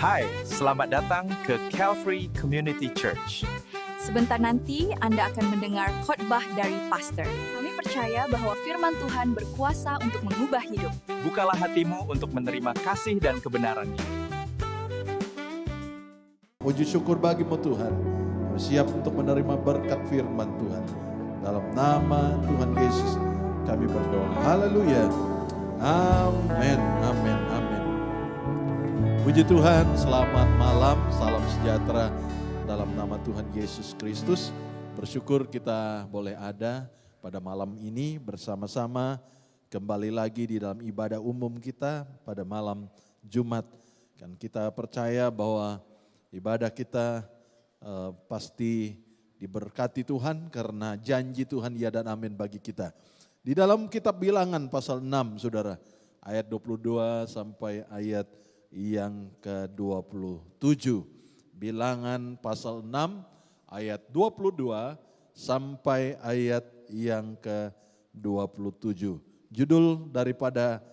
Hai, selamat datang ke Calvary Community Church. Sebentar nanti Anda akan mendengar khotbah dari pastor. Kami percaya bahwa firman Tuhan berkuasa untuk mengubah hidup. Bukalah hatimu untuk menerima kasih dan kebenaran-Nya. Puji syukur bagimu Tuhan. Kami siap untuk menerima berkat firman Tuhan. Dalam nama Tuhan Yesus kami berdoa. Haleluya. Amin, amin, amin. Puji Tuhan, selamat malam, salam sejahtera dalam nama Tuhan Yesus Kristus. Bersyukur kita boleh ada pada malam ini bersama-sama kembali lagi di dalam ibadah umum kita pada malam Jumat. Dan kita percaya bahwa ibadah kita pasti diberkati Tuhan karena janji Tuhan ya dan amin bagi kita. Di dalam kitab Bilangan pasal 6 saudara, ayat 22 sampai ayat yang ke-27. Bilangan pasal 6 ayat 22 sampai ayat yang ke-27. Judul daripada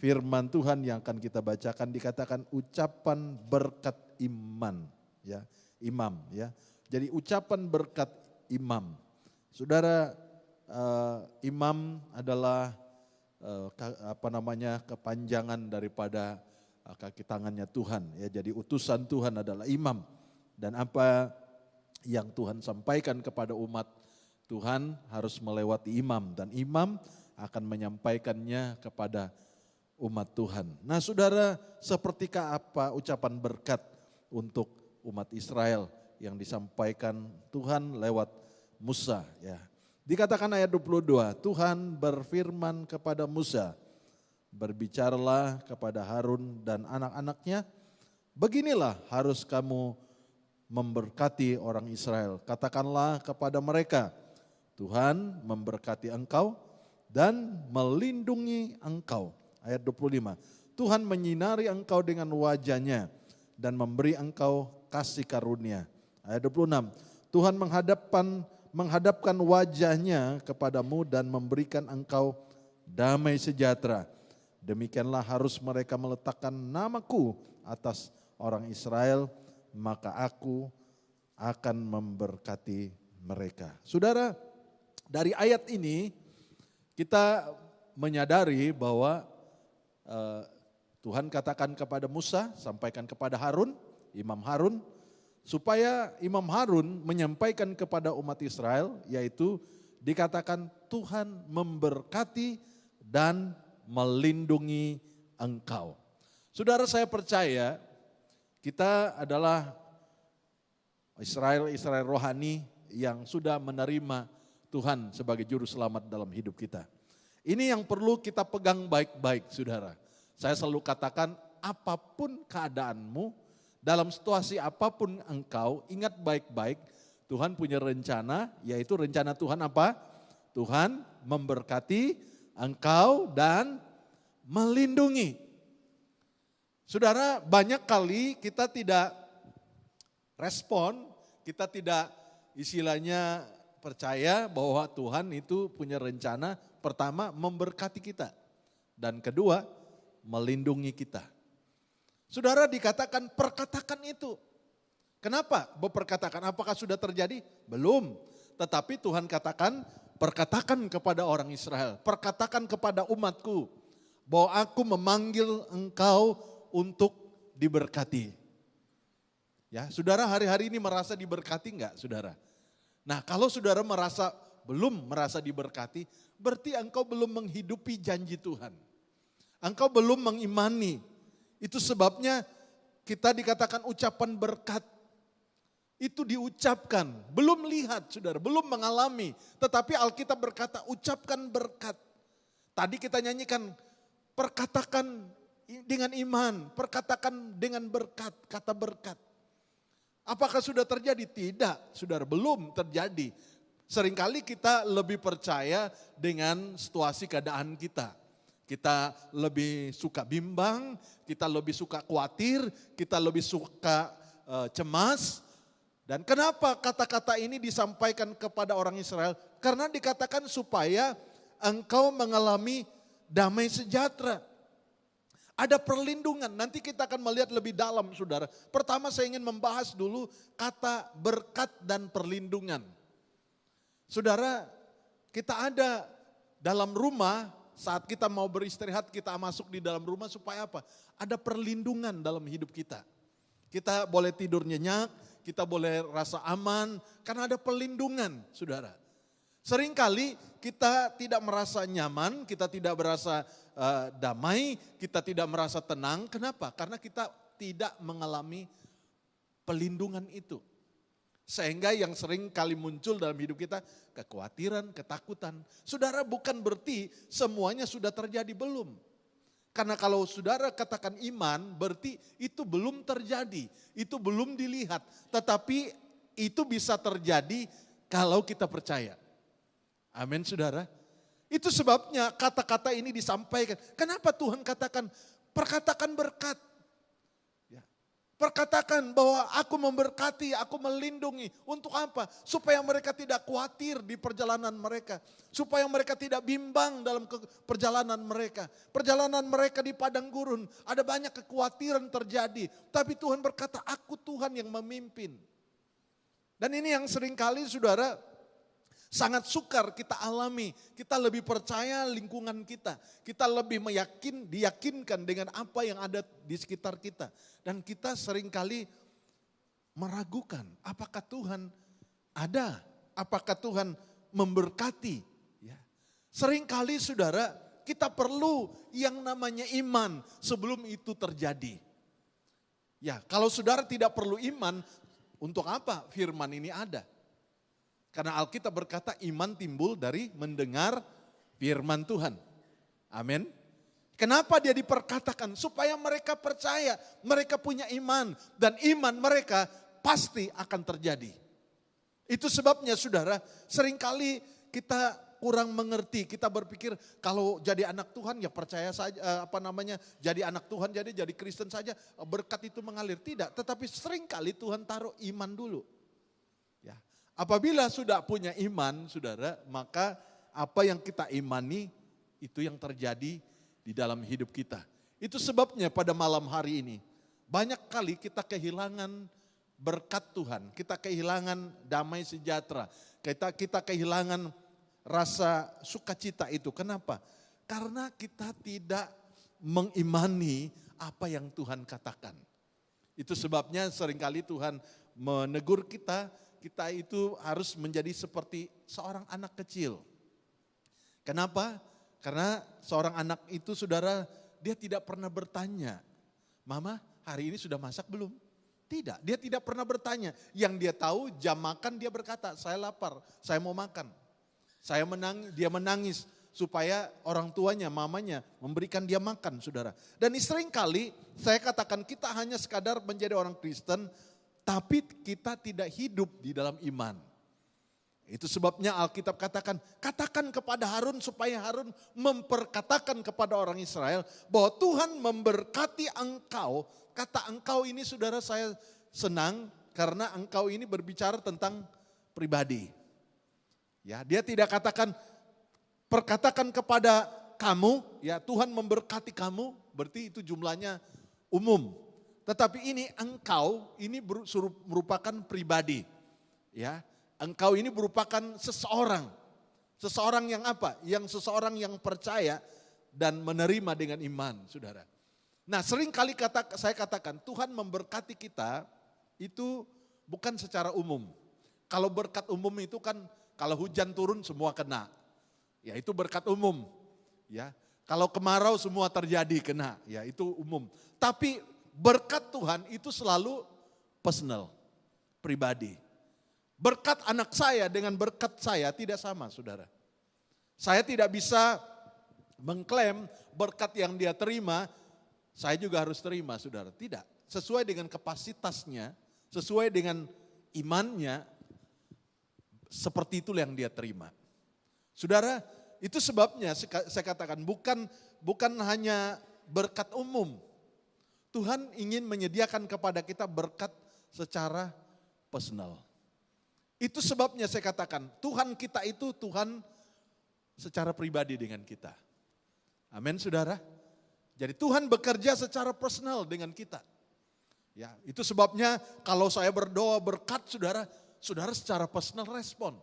firman Tuhan yang akan kita bacakan dikatakan ucapan berkat iman, ya, imam, ya. Jadi ucapan berkat imam. Saudara, imam adalah kepanjangan daripada kaki tangannya Tuhan, ya. Jadi utusan Tuhan adalah imam, dan apa yang Tuhan sampaikan kepada umat Tuhan harus melewati imam, dan imam akan menyampaikannya kepada umat Tuhan. Nah saudara, sepertikah apa ucapan berkat untuk umat Israel yang disampaikan Tuhan lewat Musa, ya. Dikatakan ayat 22, Tuhan berfirman kepada Musa, berbicaralah kepada Harun dan anak-anaknya, beginilah harus kamu memberkati orang Israel. Katakanlah kepada mereka, Tuhan memberkati engkau dan melindungi engkau. Ayat 25, Tuhan menyinari engkau dengan wajahnya dan memberi engkau kasih karunia. Ayat 26, Tuhan menghadapkan wajahnya kepadamu dan memberikan engkau damai sejahtera. Demikianlah harus mereka meletakkan namaku atas orang Israel, maka aku akan memberkati mereka. Saudara, dari ayat ini kita menyadari bahwa Tuhan katakan kepada Musa, sampaikan kepada Harun, Imam Harun, supaya Imam Harun menyampaikan kepada umat Israel, yaitu dikatakan Tuhan memberkati dan melindungi engkau. Saudara, saya percaya kita adalah Israel rohani yang sudah menerima Tuhan sebagai juru selamat dalam hidup kita. Ini yang perlu kita pegang baik-baik saudara. Saya selalu katakan apapun keadaanmu, dalam situasi apapun engkau, ingat baik-baik Tuhan punya rencana, yaitu rencana Tuhan apa? Tuhan memberkati engkau dan melindungi. Saudara, banyak kali kita tidak respon, kita tidak istilahnya percaya bahwa Tuhan itu punya rencana, pertama memberkati kita, dan kedua melindungi kita. Saudara, dikatakan perkatakan itu. Kenapa berperkatakan? Apakah sudah terjadi? Belum. Tetapi Tuhan katakan, perkatakan kepada orang Israel, perkatakan kepada umatku, bahwa aku memanggil engkau untuk diberkati. Ya, saudara hari-hari ini merasa diberkati enggak saudara? Nah kalau saudara belum merasa diberkati, berarti engkau belum menghidupi janji Tuhan. Engkau belum mengimani. Itu sebabnya kita dikatakan ucapan berkat. Itu diucapkan, belum lihat saudara, belum mengalami. Tetapi Alkitab berkata ucapkan berkat. Tadi kita nyanyikan perkatakan dengan iman, perkatakan dengan berkat, kata berkat. Apakah sudah terjadi? Tidak, saudara, belum terjadi. Seringkali kita lebih percaya dengan situasi keadaan kita. Kita lebih suka bimbang, kita lebih suka khawatir, kita lebih suka cemas. Dan kenapa kata-kata ini disampaikan kepada orang Israel? Karena dikatakan supaya engkau mengalami damai sejahtera. Ada perlindungan. Nanti kita akan melihat lebih dalam, saudara. Pertama saya ingin membahas dulu kata berkat dan perlindungan. Saudara, kita ada dalam rumah, saat kita mau beristirahat, kita masuk di dalam rumah supaya apa? Ada perlindungan dalam hidup kita. Kita boleh tidur nyenyak, kita boleh rasa aman, karena ada perlindungan, saudara. Seringkali kita tidak merasa nyaman, kita tidak merasa damai, kita tidak merasa tenang. Kenapa? Karena kita tidak mengalami pelindungan itu. Sehingga yang sering kali muncul dalam hidup kita, kekhawatiran, ketakutan. Saudara, bukan berarti semuanya sudah terjadi, belum. Karena kalau saudara katakan iman, berarti itu belum terjadi, itu belum dilihat. Tetapi itu bisa terjadi kalau kita percaya. Amin, saudara. Itu sebabnya kata-kata ini disampaikan. Kenapa Tuhan katakan, perkatakan berkat. Ya. Perkatakan bahwa aku memberkati, aku melindungi. Untuk apa? Supaya mereka tidak khawatir di perjalanan mereka. Supaya mereka tidak bimbang dalam perjalanan mereka. Perjalanan mereka di padang gurun, ada banyak kekhawatiran terjadi. Tapi Tuhan berkata, aku Tuhan yang memimpin. Dan ini yang seringkali saudara, sangat sukar kita alami, kita lebih percaya lingkungan kita. Kita lebih diyakinkan dengan apa yang ada di sekitar kita. Dan kita seringkali meragukan apakah Tuhan ada, apakah Tuhan memberkati. Ya. Seringkali saudara kita perlu yang namanya iman sebelum itu terjadi. Ya, kalau saudara tidak perlu iman, untuk apa firman ini ada? Karena Alkitab berkata iman timbul dari mendengar firman Tuhan. Amin. Kenapa dia diperkatakan? Supaya mereka percaya, mereka punya iman. Dan iman mereka pasti akan terjadi. Itu sebabnya saudara, seringkali kita kurang mengerti. Kita berpikir kalau jadi anak Tuhan ya percaya saja, jadi anak Tuhan, jadi Kristen saja, berkat itu mengalir. Tidak, tetapi seringkali Tuhan taruh iman dulu. Ya. Apabila sudah punya iman, saudara, maka apa yang kita imani itu yang terjadi di dalam hidup kita. Itu sebabnya pada malam hari ini banyak kali kita kehilangan berkat Tuhan, kita kehilangan damai sejahtera, kita kehilangan rasa sukacita itu. Kenapa? Karena kita tidak mengimani apa yang Tuhan katakan. Itu sebabnya seringkali Tuhan menegur kita itu harus menjadi seperti seorang anak kecil. Kenapa? Karena seorang anak itu saudara, dia tidak pernah bertanya, Mama hari ini sudah masak belum? Tidak, dia tidak pernah bertanya. Yang dia tahu jam makan dia berkata, saya lapar, saya mau makan. Dia menangis supaya orang tuanya, mamanya memberikan dia makan, saudara. Dan seringkali saya katakan kita hanya sekadar menjadi orang Kristen, tapi kita tidak hidup di dalam iman. Itu sebabnya Alkitab katakan kepada Harun supaya Harun memperkatakan kepada orang Israel bahwa Tuhan memberkati engkau. Kata engkau ini saudara saya senang karena engkau ini berbicara tentang pribadi. Ya, dia tidak perkatakan kepada kamu, ya Tuhan memberkati kamu, berarti itu jumlahnya umum. Tetapi ini engkau, ini merupakan pribadi. Ya, engkau ini merupakan seseorang. Seseorang yang apa? Seseorang yang percaya dan menerima dengan iman, saudara. Nah seringkali saya katakan Tuhan memberkati kita itu bukan secara umum. Kalau berkat umum itu kan kalau hujan turun semua kena. Ya itu berkat umum. Ya, kalau kemarau semua terjadi kena. Ya itu umum. Tapi berkat Tuhan itu selalu personal, pribadi. Berkat anak saya dengan berkat saya tidak sama, saudara. Saya tidak bisa mengklaim berkat yang dia terima, saya juga harus terima, saudara. Tidak, sesuai dengan kapasitasnya, sesuai dengan imannya, seperti itulah yang dia terima. Saudara, itu sebabnya saya katakan bukan hanya berkat umum. Tuhan ingin menyediakan kepada kita berkat secara personal. Itu sebabnya saya katakan Tuhan kita itu Tuhan secara pribadi dengan kita. Amin saudara. Jadi Tuhan bekerja secara personal dengan kita. Ya, itu sebabnya kalau saya berdoa berkat saudara, saudara secara personal respon.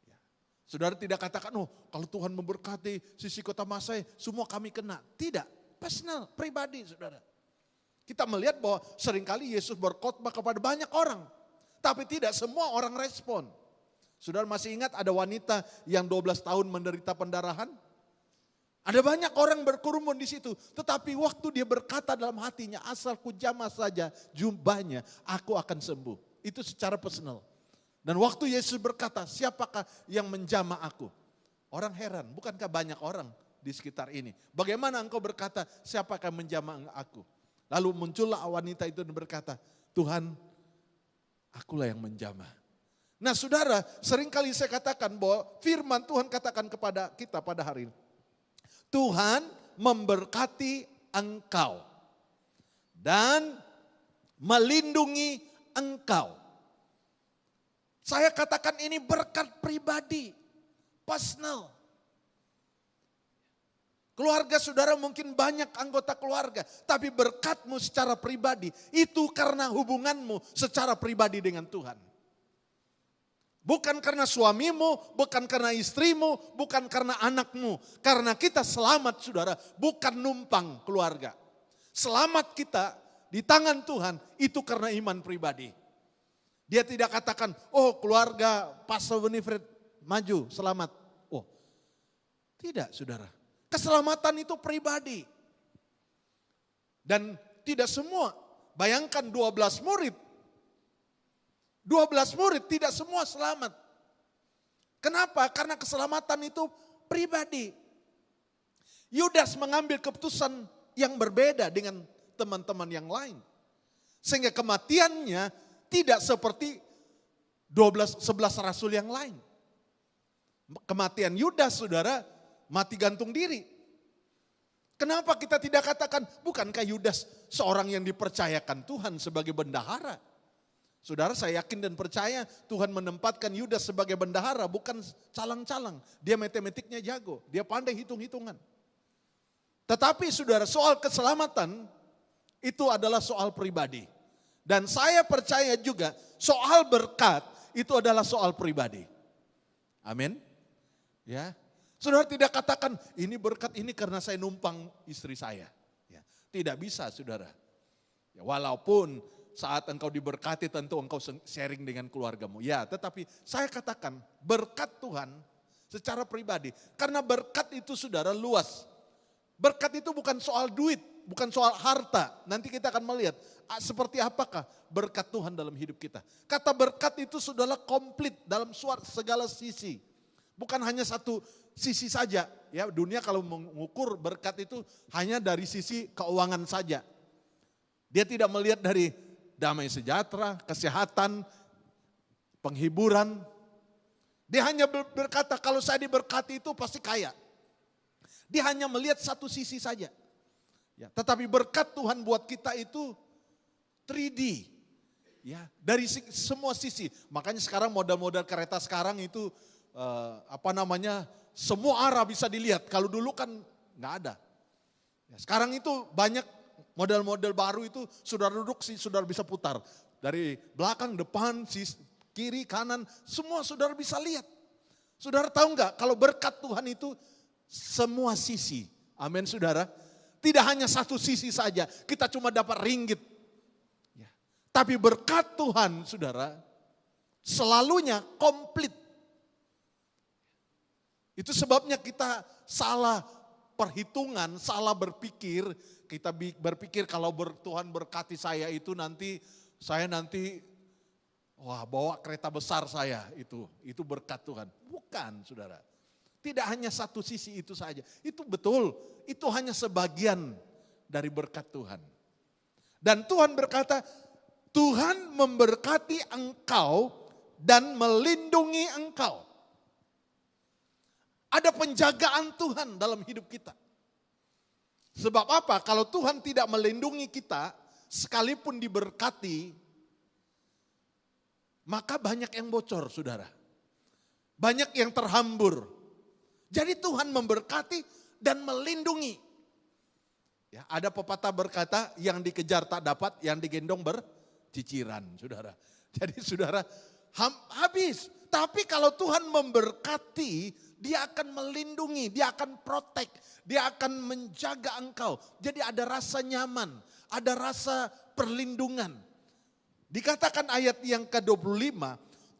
Ya. Saudara tidak katakan, oh kalau Tuhan memberkati sisi Kota Masai, semua kami kena. Tidak, personal, pribadi saudara. Kita melihat bahwa seringkali Yesus berkhotbah kepada banyak orang. Tapi tidak semua orang respon. Saudara masih ingat ada wanita yang 12 tahun menderita pendarahan? Ada banyak orang berkerumun di situ. Tetapi waktu dia berkata dalam hatinya, asal ku jamah saja jubahnya, aku akan sembuh. Itu secara personal. Dan waktu Yesus berkata, siapakah yang menjamah aku? Orang heran, bukankah banyak orang di sekitar ini? Bagaimana engkau berkata, siapakah yang menjamah aku? Lalu muncullah wanita itu dan berkata, Tuhan, akulah yang menjamah. Nah saudara, seringkali saya katakan bahwa firman Tuhan katakan kepada kita pada hari ini. Tuhan memberkati engkau dan melindungi engkau. Saya katakan ini berkat pribadi, personal. Keluarga saudara mungkin banyak anggota keluarga, tapi berkatmu secara pribadi itu karena hubunganmu secara pribadi dengan Tuhan. Bukan karena suamimu, bukan karena istrimu, bukan karena anakmu. Karena kita selamat saudara, bukan numpang keluarga. Selamat kita di tangan Tuhan itu karena iman pribadi. Dia tidak katakan, oh keluarga Pastor Winifred maju, selamat. Oh tidak saudara, keselamatan itu pribadi. Dan tidak semua, bayangkan 12 murid. 12 murid tidak semua selamat. Kenapa? Karena keselamatan itu pribadi. Yudas mengambil keputusan yang berbeda dengan teman-teman yang lain. Sehingga kematiannya tidak seperti 11 rasul yang lain. Kematian Yudas saudara, mati gantung diri. Kenapa kita tidak katakan, bukankah Yudas seorang yang dipercayakan Tuhan sebagai bendahara? Saudara, saya yakin dan percaya Tuhan menempatkan Yudas sebagai bendahara, bukan calang-calang. Dia matematiknya jago, dia pandai hitung-hitungan. Tetapi saudara, soal keselamatan itu adalah soal pribadi. Dan saya percaya juga soal berkat itu adalah soal pribadi. Amin. Ya. Saudara tidak katakan ini berkat ini karena saya numpang istri saya. Ya. Tidak bisa saudara. Ya, walaupun saat engkau diberkati tentu engkau sharing dengan keluargamu. Ya, tetapi saya katakan berkat Tuhan secara pribadi. Karena berkat itu saudara luas. Berkat itu bukan soal duit, bukan soal harta. Nanti kita akan melihat seperti apakah berkat Tuhan dalam hidup kita. Kata berkat itu saudara komplit dalam segala sisi. Bukan hanya satu sisi saja. Ya, dunia kalau mengukur berkat itu hanya dari sisi keuangan saja. Dia tidak melihat dari damai sejahtera, kesehatan, penghiburan. Dia hanya berkata kalau saya diberkati itu pasti kaya. Dia hanya melihat satu sisi saja. Ya, tetapi berkat Tuhan buat kita itu 3D. Ya, dari semua sisi. Makanya sekarang model-model kereta sekarang itu semua arah bisa dilihat. Kalau dulu kan nggak ada. Ya, sekarang itu banyak model-model baru itu saudara duduk sih saudara bisa putar. Dari belakang, depan, kiri, kanan, semua saudara bisa lihat. Saudara tahu nggak kalau berkat Tuhan itu semua sisi. Amin saudara. Tidak hanya satu sisi saja, kita cuma dapat ringgit. Ya. Tapi berkat Tuhan saudara, selalunya komplit. Itu sebabnya kita salah perhitungan, salah berpikir. Kita berpikir kalau Tuhan berkati saya itu saya nanti bawa kereta besar saya itu berkat Tuhan. Bukan saudara. Tidak hanya satu sisi itu saja. Itu betul, itu hanya sebagian dari berkat Tuhan. Dan Tuhan berkata, Tuhan memberkati engkau dan melindungi engkau. Ada penjagaan Tuhan dalam hidup kita. Sebab apa? Kalau Tuhan tidak melindungi kita, sekalipun diberkati, maka banyak yang bocor saudara. Banyak yang terhambur. Jadi Tuhan memberkati dan melindungi. Ya, ada pepatah berkata, yang dikejar tak dapat, yang digendong berciciran, saudara. Jadi saudara, habis. Tapi kalau Tuhan memberkati, Dia akan melindungi, Dia akan protect, Dia akan menjaga engkau. Jadi ada rasa nyaman, ada rasa perlindungan. Dikatakan ayat yang ke-25,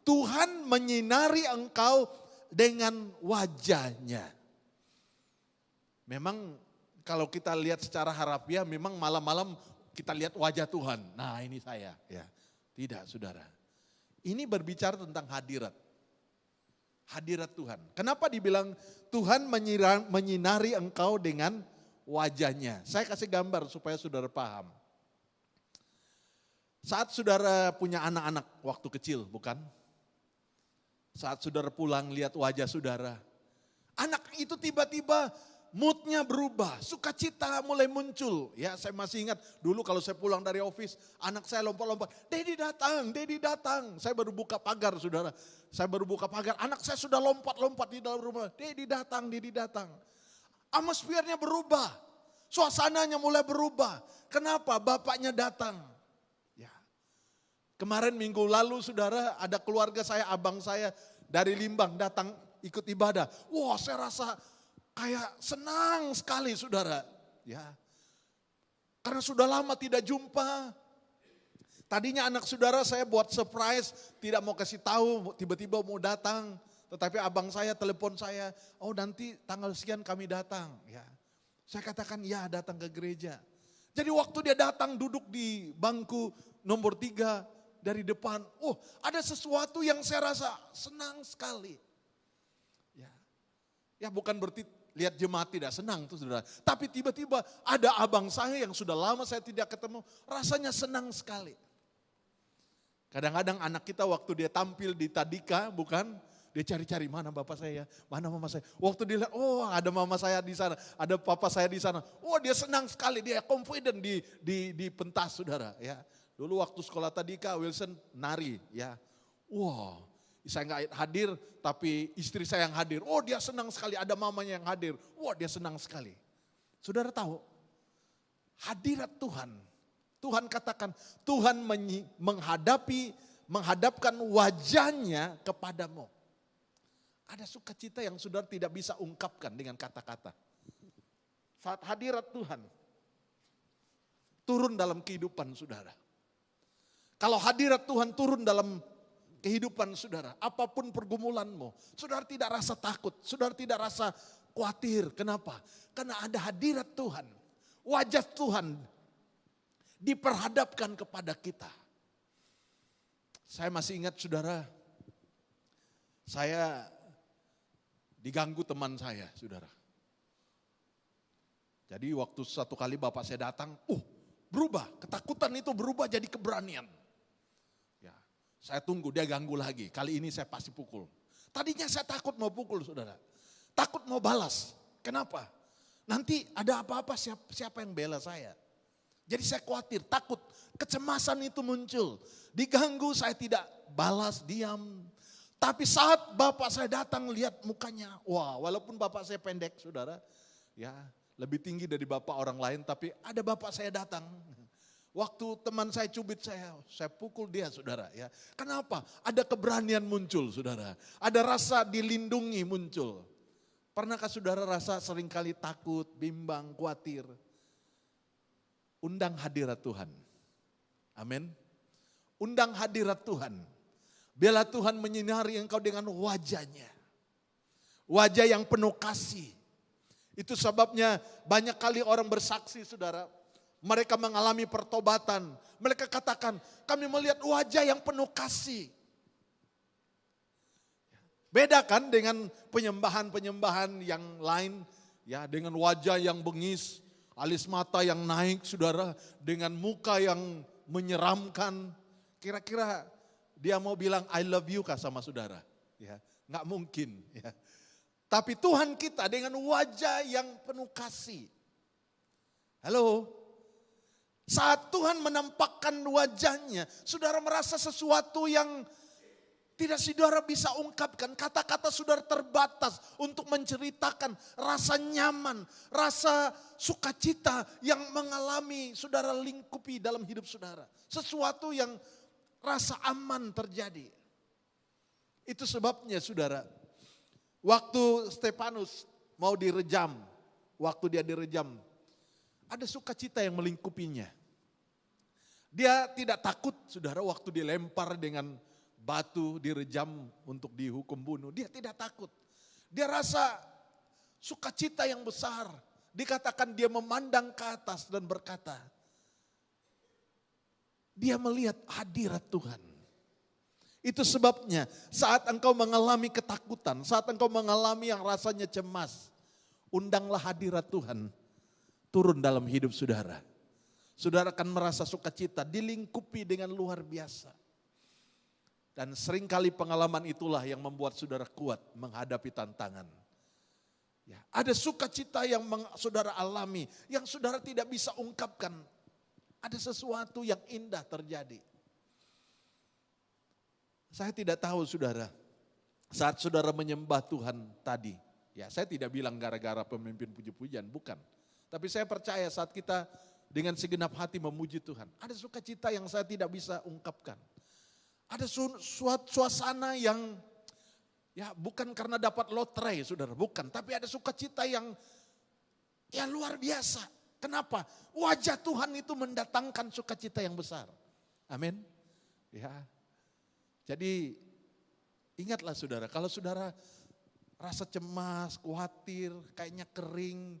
Tuhan menyinari engkau dengan wajahnya. Memang kalau kita lihat secara harafiah, memang malam-malam kita lihat wajah Tuhan. Nah, ini saya. Ya, tidak, saudara. Ini berbicara tentang hadirat. Hadirat Tuhan. Kenapa dibilang Tuhan menyinari engkau dengan wajahnya? Saya kasih gambar supaya saudara paham. Saat saudara punya anak-anak waktu kecil, bukan? Saat saudara pulang lihat wajah saudara. Anak itu tiba-tiba moodnya berubah, sukacita mulai muncul. Ya, saya masih ingat dulu kalau saya pulang dari office, anak saya lompat-lompat, Dedi datang, Dedi datang. Saya baru buka pagar, saudara. Saya baru buka pagar, anak saya sudah lompat-lompat di dalam rumah. Dedi datang, Dedi datang. Atmosfernya berubah, suasananya mulai berubah. Kenapa? Bapaknya datang. Ya. Kemarin minggu lalu, saudara, ada keluarga saya, abang saya dari Limbang datang ikut ibadah. Wah, saya rasa kayak senang sekali, saudara. Ya, karena sudah lama tidak jumpa. Tadinya anak saudara saya buat surprise, tidak mau kasih tahu, tiba-tiba mau datang. Tetapi abang saya telepon saya, oh nanti tanggal sekian kami datang. Ya, saya katakan ya datang ke gereja. Jadi waktu dia datang duduk di bangku nomor 3 dari depan, oh ada sesuatu yang saya rasa senang sekali. Ya bukan berarti lihat jemaat tidak senang tuh saudara. Tapi tiba-tiba ada abang saya yang sudah lama saya tidak ketemu, rasanya senang sekali. Kadang-kadang anak kita waktu dia tampil di Tadika, bukan? Dia cari-cari mana bapak saya, mana mama saya. Waktu dia lihat, oh ada mama saya di sana, ada papa saya di sana. Oh dia senang sekali, dia confident di pentas saudara. Ya, dulu waktu sekolah Tadika, Wilson nari ya. Wow, saya nggak hadir, tapi istri saya yang hadir. Oh dia senang sekali, ada mamanya yang hadir. Wah dia senang sekali. Saudara tahu, hadirat Tuhan. Tuhan katakan, Tuhan menghadapkan wajahnya kepadamu. Ada sukacita yang saudara tidak bisa ungkapkan dengan kata-kata. Saat hadirat Tuhan turun dalam kehidupan saudara. Kalau hadirat Tuhan turun dalam kehidupan saudara, apapun pergumulanmu, saudara tidak rasa takut, saudara tidak rasa khawatir. Kenapa? Karena ada hadirat Tuhan. Wajah Tuhan diperhadapkan kepada kita. Saya masih ingat saudara, saya diganggu teman saya saudara. Jadi waktu satu kali bapak saya datang, berubah, ketakutan itu berubah jadi keberanian. Saya tunggu dia ganggu lagi, kali ini saya pasti pukul. Tadinya saya takut mau pukul saudara, takut mau balas. Kenapa? Nanti ada apa-apa siapa yang bela saya. Jadi saya khawatir, takut, kecemasan itu muncul. Diganggu saya tidak balas, diam. Tapi saat bapak saya datang lihat mukanya, wah walaupun bapak saya pendek saudara, ya lebih tinggi dari bapak orang lain, tapi ada bapak saya datang. Waktu teman saya cubit saya pukul dia saudara ya. Kenapa? Ada keberanian muncul saudara. Ada rasa dilindungi muncul. Pernahkah saudara rasa seringkali takut, bimbang, khawatir? Undang hadirat Tuhan. Amin. Undang hadirat Tuhan. Biarlah Tuhan menyinari engkau dengan wajahnya. Wajah yang penuh kasih. Itu sebabnya banyak kali orang bersaksi saudara. Mereka mengalami pertobatan. Mereka katakan, kami melihat wajah yang penuh kasih. Beda kan dengan penyembahan-penyembahan yang lain. Ya, dengan wajah yang bengis, alis mata yang naik saudara. Dengan muka yang menyeramkan. Kira-kira dia mau bilang I love you kah sama saudara? Ya, nggak mungkin. Ya. Tapi Tuhan kita dengan wajah yang penuh kasih. Halo? Saat Tuhan menampakkan wajahnya, saudara merasa sesuatu yang Tidak saudara bisa ungkapkan, kata-kata saudara terbatas untuk menceritakan rasa nyaman, rasa sukacita yang mengalami saudara lingkupi dalam hidup saudara. Sesuatu yang rasa aman terjadi. Itu sebabnya saudara, waktu Stefanus mau direjam, waktu dia direjam, ada sukacita yang melingkupinya. Dia tidak takut saudara waktu dilempar dengan batu, direjam untuk dihukum bunuh. Dia tidak takut. Dia rasa sukacita yang besar. Dikatakan dia memandang ke atas dan berkata, dia melihat hadirat Tuhan. Itu sebabnya saat engkau mengalami ketakutan, saat engkau mengalami yang rasanya cemas, undanglah hadirat Tuhan turun dalam hidup saudara. Saudara akan merasa sukacita, dilingkupi dengan luar biasa. Dan seringkali pengalaman itulah yang membuat saudara kuat menghadapi tantangan. Ya, ada sukacita yang saudara alami, yang saudara tidak bisa ungkapkan. Ada sesuatu yang indah terjadi. Saya tidak tahu saudara, saat saudara menyembah Tuhan tadi. Ya, saya tidak bilang gara-gara pemimpin puji-pujian, bukan. Tapi saya percaya saat kita dengan segenap hati memuji Tuhan, ada sukacita yang saya tidak bisa ungkapkan. Ada suasana yang ya bukan karena dapat lotre saudara, bukan. Tapi ada sukacita yang ya luar biasa. Kenapa? Wajah Tuhan itu mendatangkan sukacita yang besar. Amin. Ya. Jadi ingatlah saudara, kalau saudara rasa cemas, khawatir, kayaknya kering,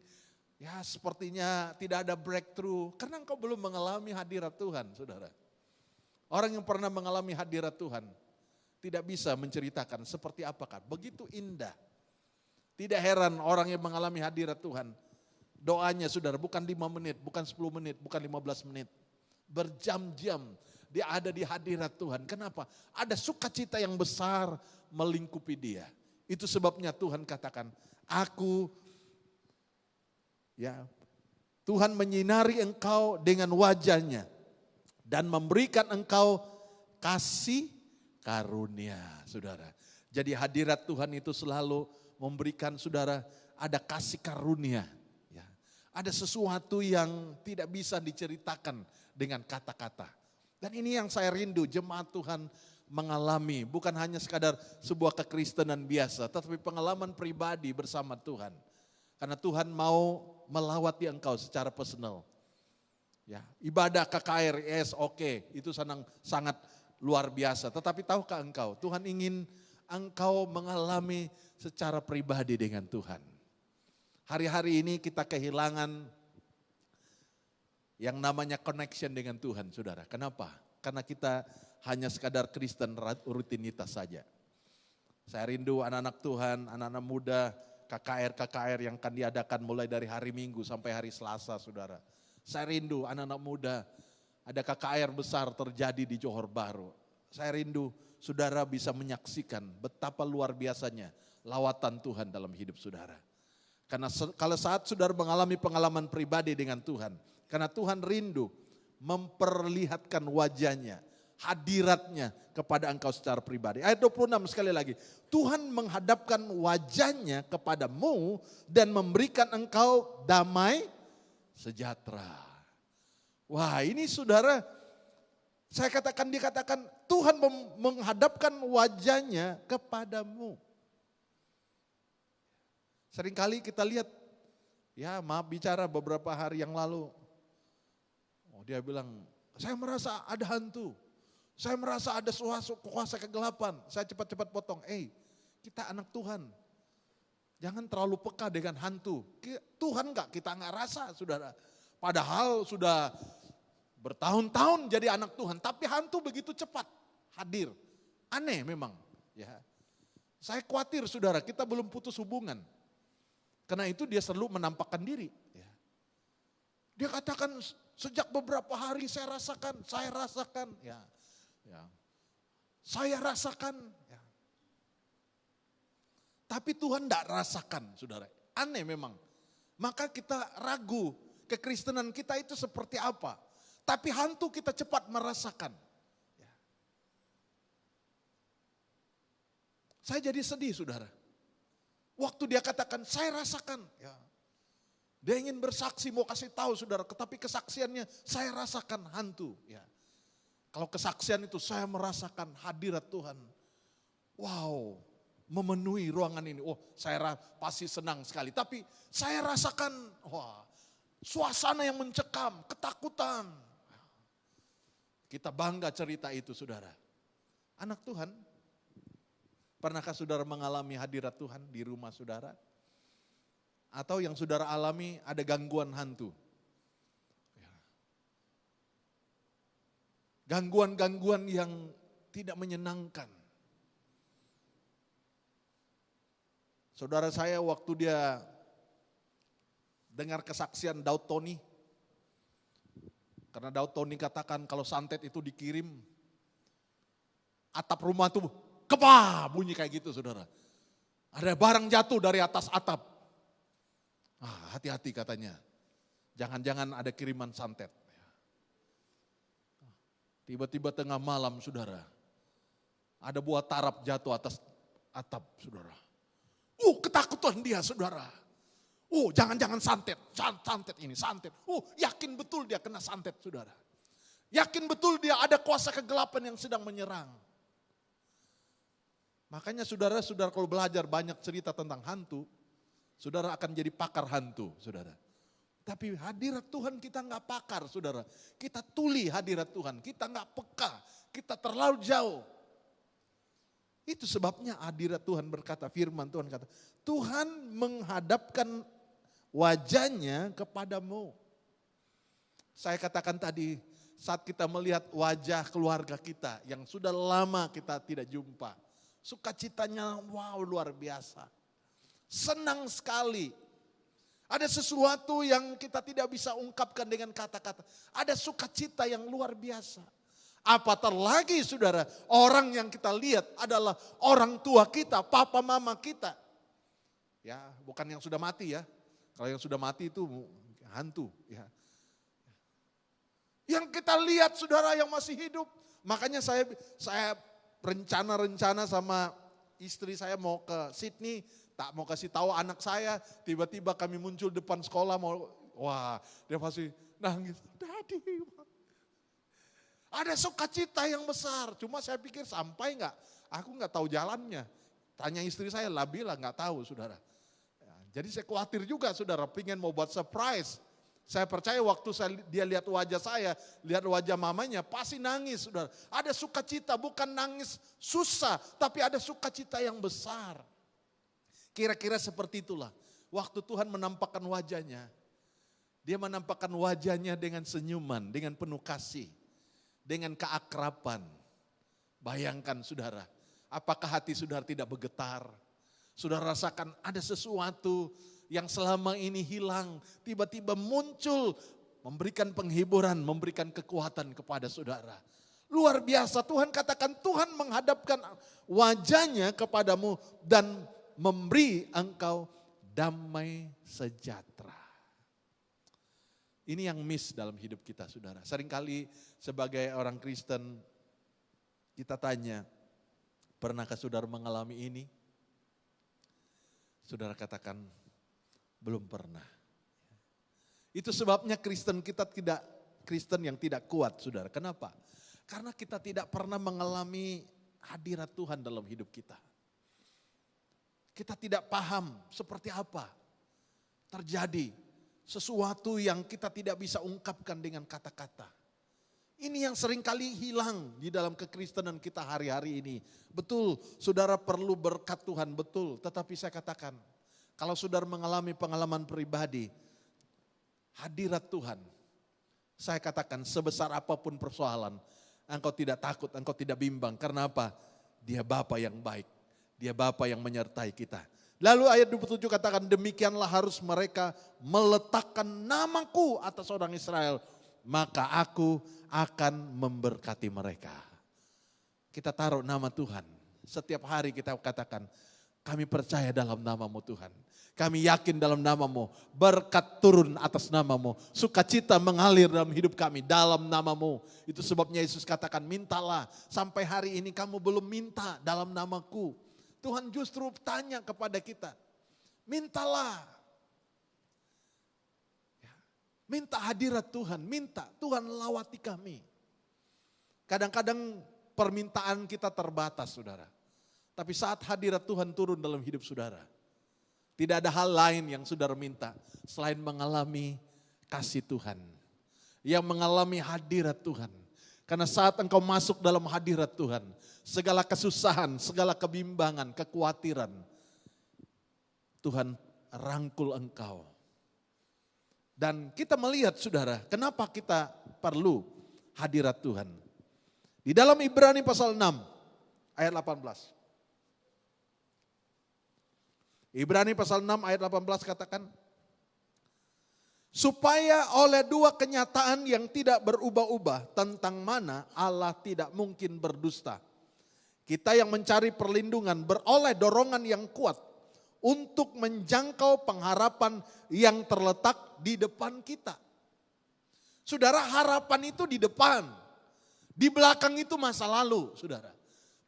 ya sepertinya tidak ada breakthrough. Karena engkau belum mengalami hadirat Tuhan saudara. Orang yang pernah mengalami hadirat Tuhan tidak bisa menceritakan seperti apakah. Begitu indah. Tidak heran orang yang mengalami hadirat Tuhan. Doanya saudara bukan 5 menit, bukan 10 menit, bukan 15 menit. Berjam-jam dia ada di hadirat Tuhan. Kenapa? Ada sukacita yang besar melingkupi dia. Itu sebabnya Tuhan katakan, aku ya Tuhan menyinari engkau dengan wajahnya. Dan memberikan engkau kasih karunia saudara. Jadi hadirat Tuhan itu selalu memberikan saudara ada kasih karunia. Ya. Ada sesuatu yang tidak bisa diceritakan dengan kata-kata. Dan ini yang saya rindu jemaat Tuhan mengalami. Bukan hanya sekadar sebuah kekristenan biasa. Tetapi pengalaman pribadi bersama Tuhan. Karena Tuhan mau melawati engkau secara personal. Ya, ibadah KKR, yes, oke, itu sangat luar biasa. Tetapi tahukah engkau, Tuhan ingin engkau mengalami secara pribadi dengan Tuhan. Hari-hari ini kita kehilangan yang namanya connection dengan Tuhan, saudara. Kenapa? Karena kita hanya sekadar Kristen rutinitas saja. Saya rindu anak-anak Tuhan, anak-anak muda, KKR yang akan diadakan mulai dari hari Minggu sampai hari Selasa, saudara. Saya rindu anak-anak muda, ada KKR besar terjadi di Johor Bahru. Saya rindu saudara bisa menyaksikan betapa luar biasanya lawatan Tuhan dalam hidup saudara. Karena kalau saat saudara mengalami pengalaman pribadi dengan Tuhan, karena Tuhan rindu memperlihatkan wajahnya, hadiratnya kepada engkau secara pribadi. Ayat 26 sekali lagi, Tuhan menghadapkan wajahnya kepadamu dan memberikan engkau damai sejahtera. Wah, ini saudara, saya dikatakan Tuhan menghadapkan wajahnya kepadamu. Seringkali kita lihat, ya maaf bicara beberapa hari yang lalu, dia bilang, saya merasa ada hantu, saya merasa ada kuasa kegelapan, saya cepat-cepat potong. Kita anak Tuhan. Jangan terlalu peka dengan hantu. Tuhan kita nggak rasa saudara. Padahal sudah bertahun-tahun jadi anak Tuhan. Tapi hantu begitu cepat hadir. Aneh memang. Ya. Saya khawatir saudara kita belum putus hubungan. Karena itu dia selalu menampakkan diri. Ya. Dia katakan sejak beberapa hari saya rasakan. Ya. Saya rasakan. Ya. Tapi Tuhan tidak rasakan saudara. Aneh memang. Maka kita ragu kekristenan kita itu seperti apa. Tapi hantu kita cepat merasakan. Ya. Saya jadi sedih saudara. Waktu dia katakan saya rasakan. Ya. Dia ingin bersaksi mau kasih tahu saudara. Tetapi kesaksiannya saya rasakan hantu. Ya. Kalau kesaksian itu saya merasakan hadirat Tuhan. Wow, memenuhi ruangan ini. Oh, saya pasti senang sekali. Tapi saya rasakan suasana yang mencekam, ketakutan. Kita bangga cerita itu saudara. Anak Tuhan, pernahkah saudara mengalami hadirat Tuhan di rumah saudara? Atau yang saudara alami ada gangguan hantu? Gangguan-gangguan yang tidak menyenangkan. Saudara saya waktu dia dengar kesaksian Daud Tony. Karena Daud Tony katakan kalau santet itu dikirim, atap rumah tuh kepah bunyi kayak gitu saudara. Ada barang jatuh dari atas atap. Hati-hati katanya. Jangan-jangan ada kiriman santet. Tiba-tiba tengah malam saudara. Ada buah tarap jatuh atas atap saudara. Ketakutan dia saudara. Jangan-jangan santet ini, santet. Yakin betul dia kena santet saudara. Yakin betul dia ada kuasa kegelapan yang sedang menyerang. Makanya saudara kalau belajar banyak cerita tentang hantu, saudara akan jadi pakar hantu saudara. Tapi hadirat Tuhan kita nggak pakar saudara. Kita tuli hadirat Tuhan, kita nggak peka, kita terlalu jauh. Itu sebabnya hadirat Tuhan berkata, firman Tuhan kata, Tuhan menghadapkan wajahnya kepadamu. Saya katakan tadi, saat kita melihat wajah keluarga kita yang sudah lama kita tidak jumpa. Sukacitanya luar biasa. Senang sekali. Ada sesuatu yang kita tidak bisa ungkapkan dengan kata-kata. Ada sukacita yang luar biasa. Apatah lagi saudara, orang yang kita lihat adalah orang tua kita, papa mama kita. Ya, bukan yang sudah mati ya. Kalau yang sudah mati itu hantu ya. Yang kita lihat saudara yang masih hidup. Makanya saya rencana sama istri saya mau ke Sydney, tak mau kasih tahu anak saya, tiba-tiba kami muncul depan sekolah dia pasti nangis. Daddy. Ada sukacita yang besar, cuma saya pikir sampai enggak, aku enggak tahu jalannya. Tanya istri saya, Labila enggak tahu saudara. Jadi saya khawatir juga saudara, pengen mau buat surprise. Saya percaya waktu dia lihat wajah saya, lihat wajah mamanya, pasti nangis saudara. Ada sukacita, bukan nangis susah, tapi ada sukacita yang besar. Kira-kira seperti itulah. Waktu Tuhan menampakkan wajahnya, dia menampakkan wajahnya dengan senyuman, dengan penuh kasih, dengan keakraban. Bayangkan saudara, apakah hati saudara tidak bergetar? Saudara rasakan ada sesuatu yang selama ini hilang, tiba-tiba muncul, memberikan penghiburan, memberikan kekuatan kepada saudara. Luar biasa, Tuhan katakan Tuhan menghadapkan wajahnya kepadamu dan memberi engkau damai sejahtera. Ini yang miss dalam hidup kita saudara. Seringkali sebagai orang Kristen kita tanya, pernahkah saudara mengalami ini? Saudara katakan, belum pernah. Itu sebabnya Kristen yang tidak kuat saudara. Kenapa? Karena kita tidak pernah mengalami hadirat Tuhan dalam hidup kita. Kita tidak paham seperti apa terjadi sesuatu yang kita tidak bisa ungkapkan dengan kata-kata. Ini yang seringkali hilang di dalam kekristenan kita hari-hari ini. Betul, saudara perlu berkat Tuhan, betul. Tetapi saya katakan, kalau saudara mengalami pengalaman pribadi, hadirat Tuhan, saya katakan sebesar apapun persoalan, engkau tidak takut, engkau tidak bimbang. Karena apa? Dia Bapa yang baik. Dia Bapa yang menyertai kita. Lalu ayat 27 katakan, demikianlah harus mereka meletakkan namaku atas orang Israel, maka aku akan memberkati mereka. Kita taruh nama Tuhan. Setiap hari kita katakan, kami percaya dalam namamu Tuhan. Kami yakin dalam namamu, berkat turun atas namamu. Sukacita mengalir dalam hidup kami dalam namamu. Itu sebabnya Yesus katakan, mintalah. Sampai hari ini kamu belum minta dalam namaku. Tuhan justru tanya kepada kita, mintalah. Minta hadirat Tuhan, minta Tuhan lawati kami. Kadang-kadang permintaan kita terbatas, saudara. Tapi saat hadirat Tuhan turun dalam hidup saudara, tidak ada hal lain yang saudara minta selain mengalami kasih Tuhan. Yang mengalami hadirat Tuhan. Karena saat engkau masuk dalam hadirat Tuhan, segala kesusahan, segala kebimbangan, kekhawatiran, Tuhan rangkul engkau. Dan kita melihat saudara, kenapa kita perlu hadirat Tuhan. Di dalam Ibrani pasal 6 ayat 18. Ibrani pasal 6 ayat 18 katakan, supaya oleh dua kenyataan yang tidak berubah-ubah tentang mana Allah tidak mungkin berdusta. Kita yang mencari perlindungan beroleh dorongan yang kuat untuk menjangkau pengharapan yang terletak di depan kita. Saudara, harapan itu di depan. Di belakang itu masa lalu, saudara.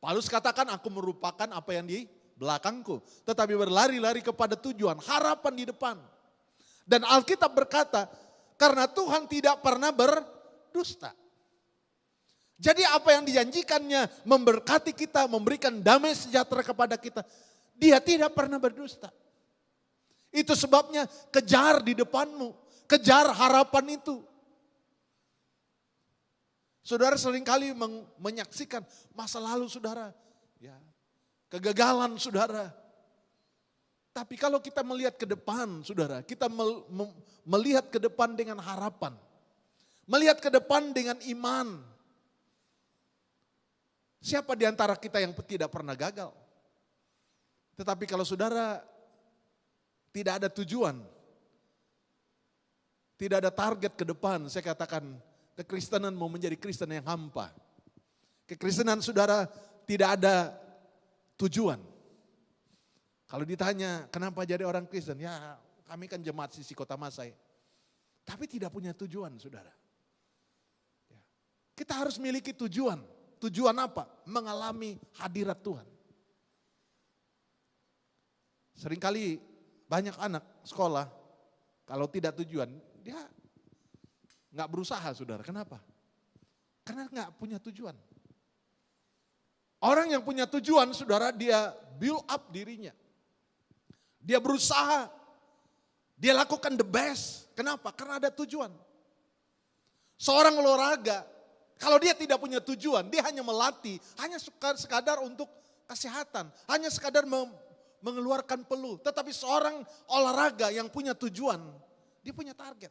Paulus katakan, aku merupakan apa yang di belakangku. Tetapi berlari-lari kepada tujuan, harapan di depan. Dan Alkitab berkata, karena Tuhan tidak pernah berdusta. Jadi apa yang dijanjikannya memberkati kita, memberikan damai sejahtera kepada kita. Dia tidak pernah berdusta. Itu sebabnya kejar di depanmu. Kejar harapan itu. Saudara seringkali menyaksikan masa lalu saudara. Ya, kegagalan saudara. Tapi kalau kita melihat ke depan saudara. Kita melihat ke depan dengan harapan. Melihat ke depan dengan iman. Siapa di antara kita yang tidak pernah gagal? Tetapi kalau saudara tidak ada tujuan, tidak ada target ke depan, saya katakan kekristenan mau menjadi Kristen yang hampa. Kekristenan saudara tidak ada tujuan. Kalau ditanya kenapa jadi orang Kristen, ya kami kan jemaat sisi Kota Masai. Tapi tidak punya tujuan saudara. Kita harus miliki tujuan. Tujuan apa? Mengalami hadirat Tuhan. Seringkali banyak anak sekolah, kalau tidak tujuan, dia nggak berusaha saudara. Kenapa? Karena nggak punya tujuan. Orang yang punya tujuan saudara, dia build up dirinya. Dia berusaha, dia lakukan the best. Kenapa? Karena ada tujuan. Seorang olahraga, kalau dia tidak punya tujuan, dia hanya melatih, hanya sekadar untuk kesehatan, hanya sekadar mengeluarkan peluh. Tetapi seorang olahraga yang punya tujuan, dia punya target.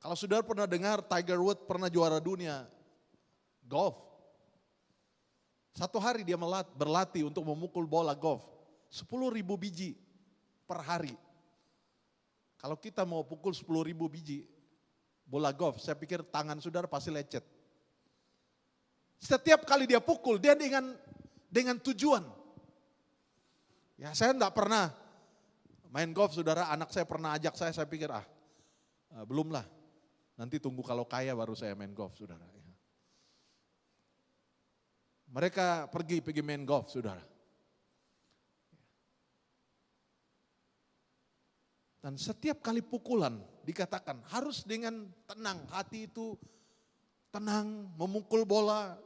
Kalau saudara pernah dengar Tiger Woods pernah juara dunia golf. Satu hari dia berlatih untuk memukul bola golf. 10.000 biji per hari. Kalau kita mau pukul 10.000 biji bola golf, saya pikir tangan saudara pasti lecet. Setiap kali dia pukul, dia dengan tujuan. Ya, saya enggak pernah main golf, saudara. Anak saya pernah ajak saya pikir belum lah. Nanti tunggu kalau kaya baru saya main golf, saudara. Mereka pergi main golf, saudara. Dan setiap kali pukulan dikatakan harus dengan tenang. Hati itu tenang, memukul bola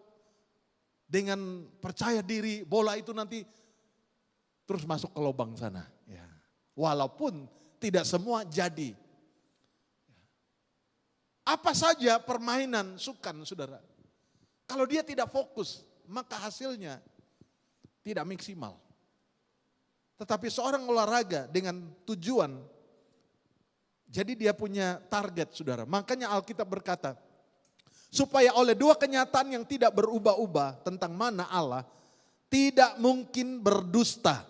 dengan percaya diri, bola itu nanti terus masuk ke lubang sana. Ya. Walaupun tidak semua jadi. Apa saja permainan sukan saudara. Kalau dia tidak fokus, maka hasilnya tidak maksimal. Tetapi seorang olahraga dengan tujuan, jadi dia punya target saudara. Makanya Alkitab berkata, supaya oleh dua kenyataan yang tidak berubah-ubah tentang mana Allah tidak mungkin berdusta.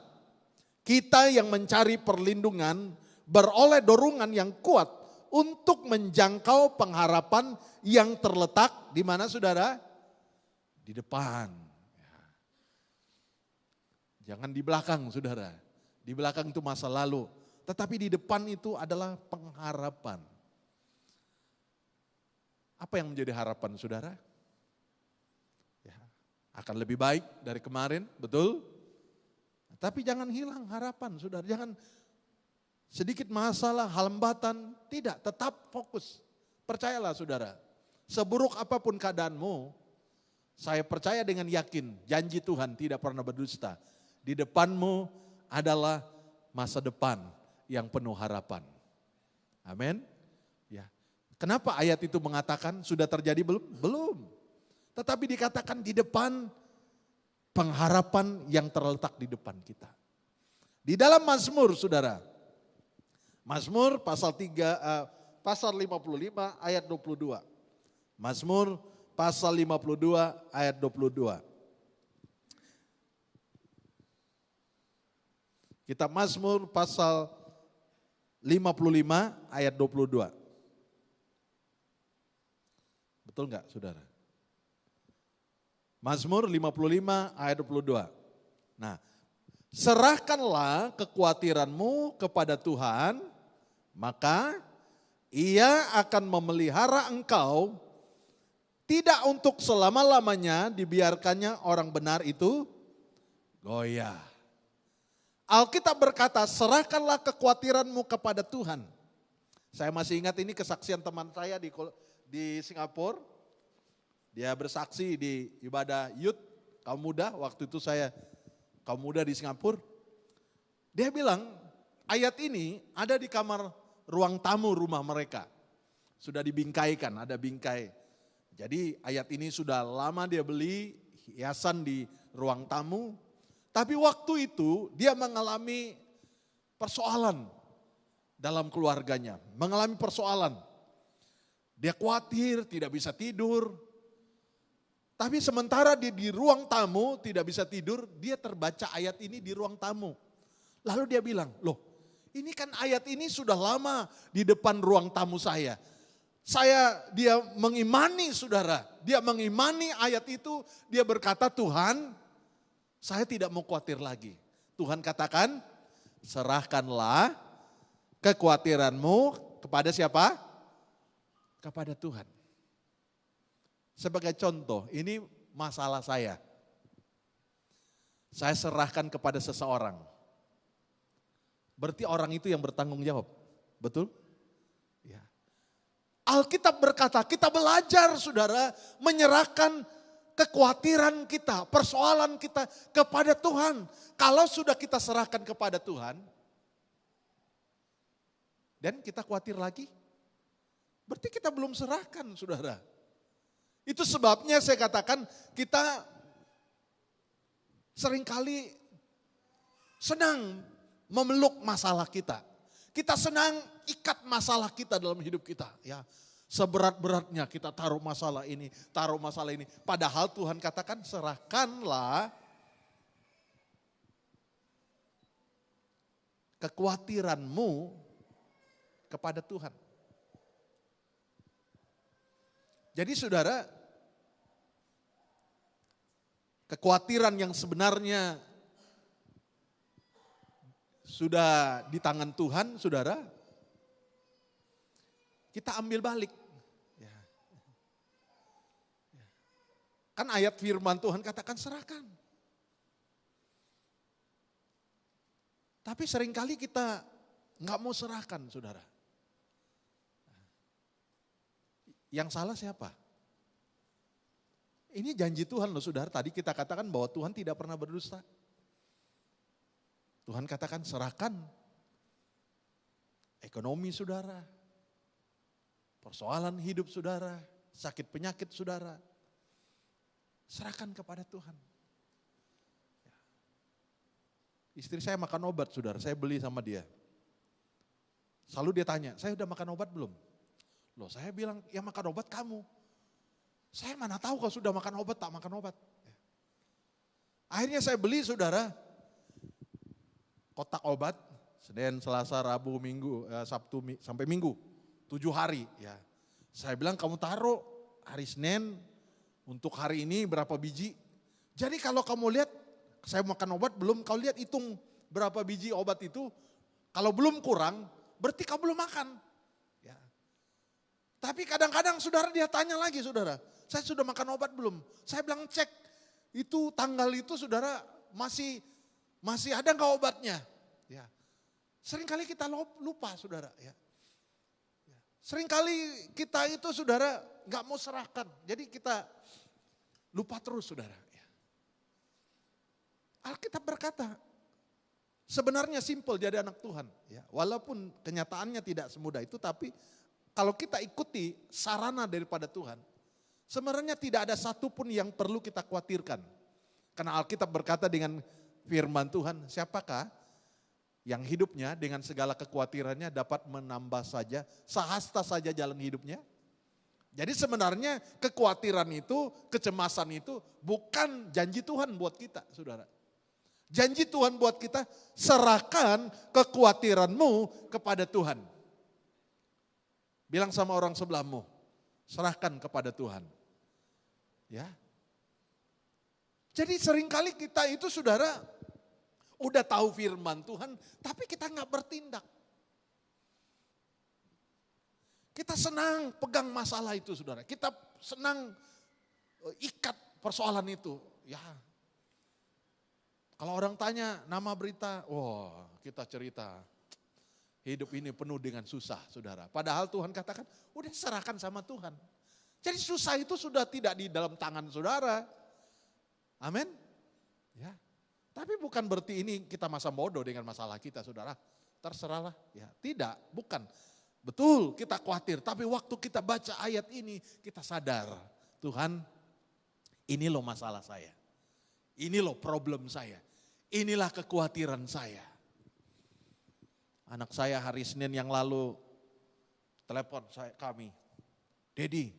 Kita yang mencari perlindungan beroleh dorongan yang kuat untuk menjangkau pengharapan yang terletak di mana saudara? Di depan. Jangan di belakang saudara. Di belakang itu masa lalu. Tetapi di depan itu adalah pengharapan. Apa yang menjadi harapan saudara? akan lebih baik dari kemarin, betul? Tapi jangan hilang harapan, saudara. Jangan sedikit masalah, hambatan, tidak, tetap fokus. Percayalah saudara, seburuk apapun keadaanmu, saya percaya dengan yakin, janji Tuhan tidak pernah berdusta. Di depanmu adalah masa depan yang penuh harapan. Amin. Ya. Kenapa ayat itu mengatakan sudah terjadi belum? Belum. Tetapi dikatakan di depan pengharapan yang terletak di depan kita. Di dalam Mazmur, saudara. Mazmur pasal 55 ayat 22. Mazmur pasal 52 ayat 22. Kitab Mazmur pasal 55 ayat 22. Betul enggak saudara? Mazmur 55 ayat 22. Nah, serahkanlah kekhawatiranmu kepada Tuhan, maka Ia akan memelihara engkau, tidak untuk selama-lamanya dibiarkannya orang benar itu goyah. Alkitab berkata, serahkanlah kekhawatiranmu kepada Tuhan. Saya masih ingat ini kesaksian teman saya di Singapura. Dia bersaksi di ibadah youth kaum muda, waktu itu saya kaum muda di Singapura. Dia bilang ayat ini ada di kamar ruang tamu rumah mereka. Sudah dibingkaikan, ada bingkai. Jadi ayat ini sudah lama dia beli hiasan di ruang tamu. Tapi waktu itu dia mengalami persoalan dalam keluarganya. Mengalami persoalan. Dia khawatir, tidak bisa tidur. Tapi sementara dia di ruang tamu tidak bisa tidur, dia terbaca ayat ini di ruang tamu. Lalu dia bilang, loh ini kan ayat ini sudah lama di depan ruang tamu saya. Dia mengimani saudara, dia mengimani ayat itu, dia berkata Tuhan saya tidak mau khawatir lagi. Tuhan katakan serahkanlah kekhawatiranmu kepada siapa? Kepada Tuhan. Sebagai contoh, ini masalah saya. Saya serahkan kepada seseorang. Berarti orang itu yang bertanggung jawab. Betul? Ya. Alkitab berkata, kita belajar saudara menyerahkan kekhawatiran kita, persoalan kita kepada Tuhan. Kalau sudah kita serahkan kepada Tuhan, dan kita khawatir lagi, berarti kita belum serahkan saudara. Itu sebabnya saya katakan kita seringkali senang memeluk masalah kita. Kita senang ikat masalah kita dalam hidup kita. Ya, seberat-beratnya kita taruh masalah ini. Padahal Tuhan katakan serahkanlah kekhawatiranmu kepada Tuhan. Jadi saudara, kekhawatiran yang sebenarnya sudah di tangan Tuhan, saudara, kita ambil balik. Ya. Kan ayat firman Tuhan katakan serahkan. Tapi seringkali kita nggak mau serahkan, saudara. Yang salah siapa? Ini janji Tuhan loh saudara, tadi kita katakan bahwa Tuhan tidak pernah berdusta. Tuhan katakan serahkan ekonomi saudara, persoalan hidup saudara, sakit penyakit saudara. Serahkan kepada Tuhan. Istri saya makan obat saudara, saya beli sama dia. Selalu dia tanya, saya udah makan obat belum? Loh saya bilang, yang makan obat kamu. Saya mana tahu kalau sudah makan obat, tak makan obat. Akhirnya saya beli saudara, kotak obat, Senin, Selasa, Rabu, Minggu, Sabtu, sampai Minggu. 7 hari. Ya. Saya bilang kamu taruh hari Senin, untuk hari ini berapa biji. Jadi kalau kamu lihat, saya makan obat belum, kau lihat hitung berapa biji obat itu. Kalau belum kurang, berarti kau belum makan. Ya. Tapi kadang-kadang saudara dia tanya lagi saudara, saya sudah makan obat belum? Saya bilang cek Itu tanggal itu saudara masih ada nggak obatnya? Ya. Seringkali kita lupa saudara. Ya. Seringkali kita itu saudara nggak mau serahkan. Jadi kita lupa terus saudara. Ya. Alkitab berkata, sebenarnya simpel jadi anak Tuhan. Ya. Walaupun kenyataannya tidak semudah itu, tapi kalau kita ikuti sarana daripada Tuhan, sebenarnya tidak ada satupun yang perlu kita khawatirkan. Karena Alkitab berkata dengan firman Tuhan, siapakah yang hidupnya dengan segala kekhawatirannya dapat menambah saja, sehasta saja jalan hidupnya. Jadi sebenarnya kekhawatiran itu, kecemasan itu bukan janji Tuhan buat kita saudara. Janji Tuhan buat kita, serahkan kekhawatiranmu kepada Tuhan. Bilang sama orang sebelahmu, serahkan kepada Tuhan. Ya. Jadi seringkali kita itu saudara, udah tahu firman Tuhan, tapi kita nggak bertindak. Kita senang pegang masalah itu saudara. Kita senang ikat persoalan itu. Ya. Kalau orang tanya nama berita, wah kita cerita. Hidup ini penuh dengan susah saudara. Padahal Tuhan katakan, udah serahkan sama Tuhan. Jadi susah itu sudah tidak di dalam tangan saudara. Amin. Ya. Tapi bukan berarti ini kita masa bodoh dengan masalah kita saudara. Terserahlah. Ya, tidak, bukan. Betul kita khawatir. Tapi waktu kita baca ayat ini kita sadar. Tuhan ini loh masalah saya. Ini loh problem saya. Inilah kekhawatiran saya. Anak saya hari Senin yang lalu telepon kami. Dedi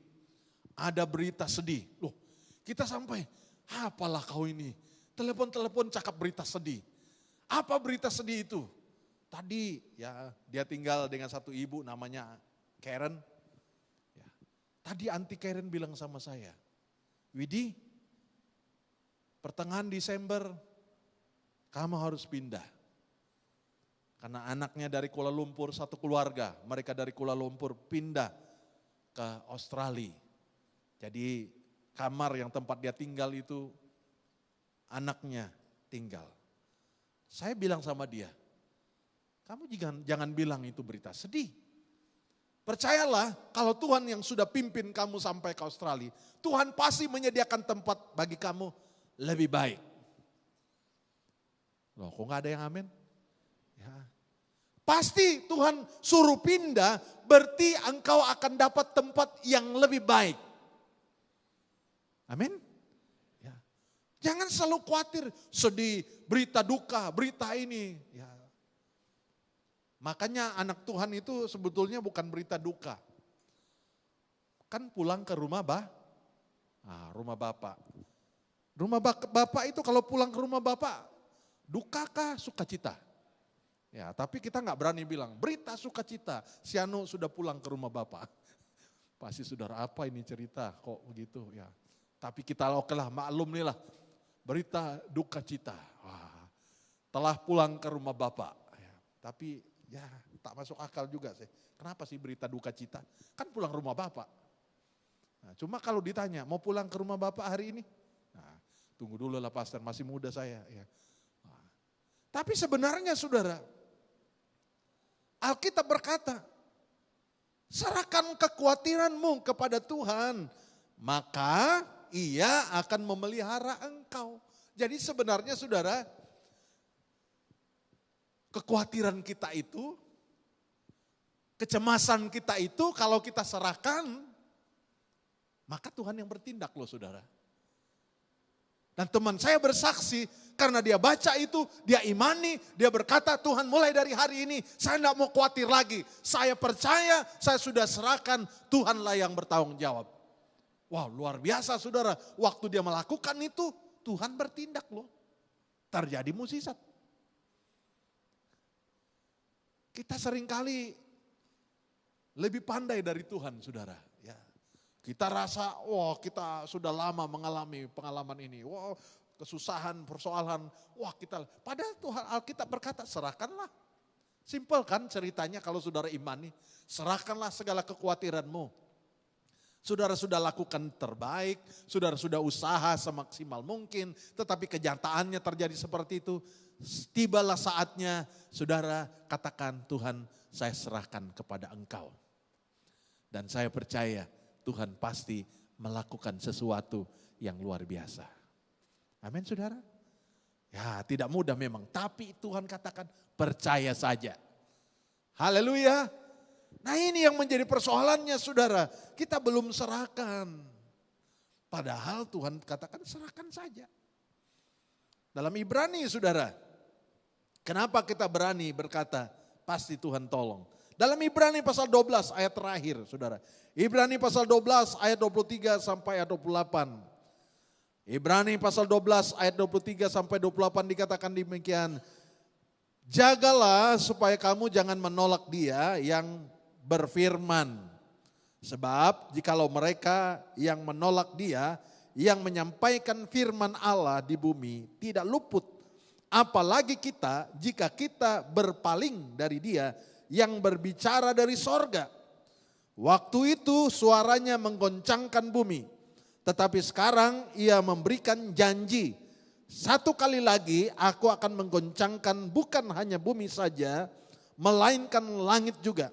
ada berita sedih. Loh kita sampai apalah kau ini. Telepon cakap berita sedih. Apa berita sedih itu? Tadi ya dia tinggal dengan satu ibu namanya Karen. Ya, tadi Aunty Karen bilang sama saya, Widi, pertengahan Desember kamu harus pindah. Karena anaknya dari Kuala Lumpur satu keluarga, mereka dari Kuala Lumpur pindah ke Australia. Jadi kamar yang tempat dia tinggal itu anaknya tinggal. Saya bilang sama dia, kamu jangan bilang itu berita sedih. Percayalah kalau Tuhan yang sudah pimpin kamu sampai ke Australia, Tuhan pasti menyediakan tempat bagi kamu lebih baik. Loh kok gak ada yang amin? Ya. Pasti Tuhan suruh pindah, berarti engkau akan dapat tempat yang lebih baik. Amin. Jangan selalu khawatir, sedih, berita duka, berita ini. Ya. Makanya anak Tuhan itu sebetulnya bukan berita duka. Kan pulang ke rumah rumah Bapak. Rumah Bapak itu kalau pulang ke rumah Bapak, dukakah sukacita? Ya, tapi kita nggak berani bilang, berita sukacita, si Anu sudah pulang ke rumah Bapak. Pasti saudara apa ini cerita, kok begitu ya. Tapi kita okelah maklum nih lah. Berita duka cita, wah, telah pulang ke rumah Bapak. Ya, tapi ya tak masuk akal juga sih. Kenapa sih berita duka cita? Kan pulang rumah Bapak. Nah, cuma kalau ditanya mau pulang ke rumah Bapak hari ini? Nah, tunggu dulu lah pastor, masih muda saya. Ya. Nah, tapi sebenarnya saudara, Alkitab berkata, serahkan kekhawatiranmu kepada Tuhan, maka Ia akan memelihara engkau. Jadi sebenarnya saudara, kekhawatiran kita itu, kecemasan kita itu kalau kita serahkan, maka Tuhan yang bertindak loh saudara. Dan teman saya bersaksi karena dia baca itu, dia imani, dia berkata Tuhan mulai dari hari ini saya tidak mau khawatir lagi. Saya percaya, saya sudah serahkan, Tuhanlah yang bertanggung jawab. Wow, luar biasa saudara, waktu dia melakukan itu Tuhan bertindak loh. Terjadi mukjizat. Kita seringkali lebih pandai dari Tuhan saudara. Ya. Kita rasa, wah kita sudah lama mengalami pengalaman ini. Wah kesusahan, persoalan, wah kita. Padahal Tuhan Alkitab berkata serahkanlah. Simpel kan ceritanya kalau saudara imani. Serahkanlah segala kekhawatiranmu. Saudara sudah lakukan terbaik, saudara sudah usaha semaksimal mungkin, tetapi kenyataannya terjadi seperti itu. Tibalah saatnya saudara katakan, Tuhan saya serahkan kepada Engkau. Dan saya percaya Tuhan pasti melakukan sesuatu yang luar biasa. Amin saudara. Ya tidak mudah memang, tapi Tuhan katakan percaya saja. Haleluya. Nah ini yang menjadi persoalannya saudara, kita belum serahkan. Padahal Tuhan katakan serahkan saja. Dalam Ibrani saudara, kenapa kita berani berkata pasti Tuhan tolong. Dalam Ibrani pasal 12 ayat terakhir saudara. Ibrani pasal 12 ayat 23 sampai ayat 28. Ibrani pasal 12 ayat 23 sampai 28 dikatakan demikian. Jagalah supaya kamu jangan menolak Dia yang berfirman. Sebab jikalau mereka yang menolak Dia yang menyampaikan firman Allah di bumi tidak luput. Apalagi kita jika kita berpaling dari Dia yang berbicara dari sorga. Waktu itu suaranya menggoncangkan bumi. Tetapi sekarang Ia memberikan janji. Satu kali lagi aku akan menggoncangkan bukan hanya bumi saja, melainkan langit juga.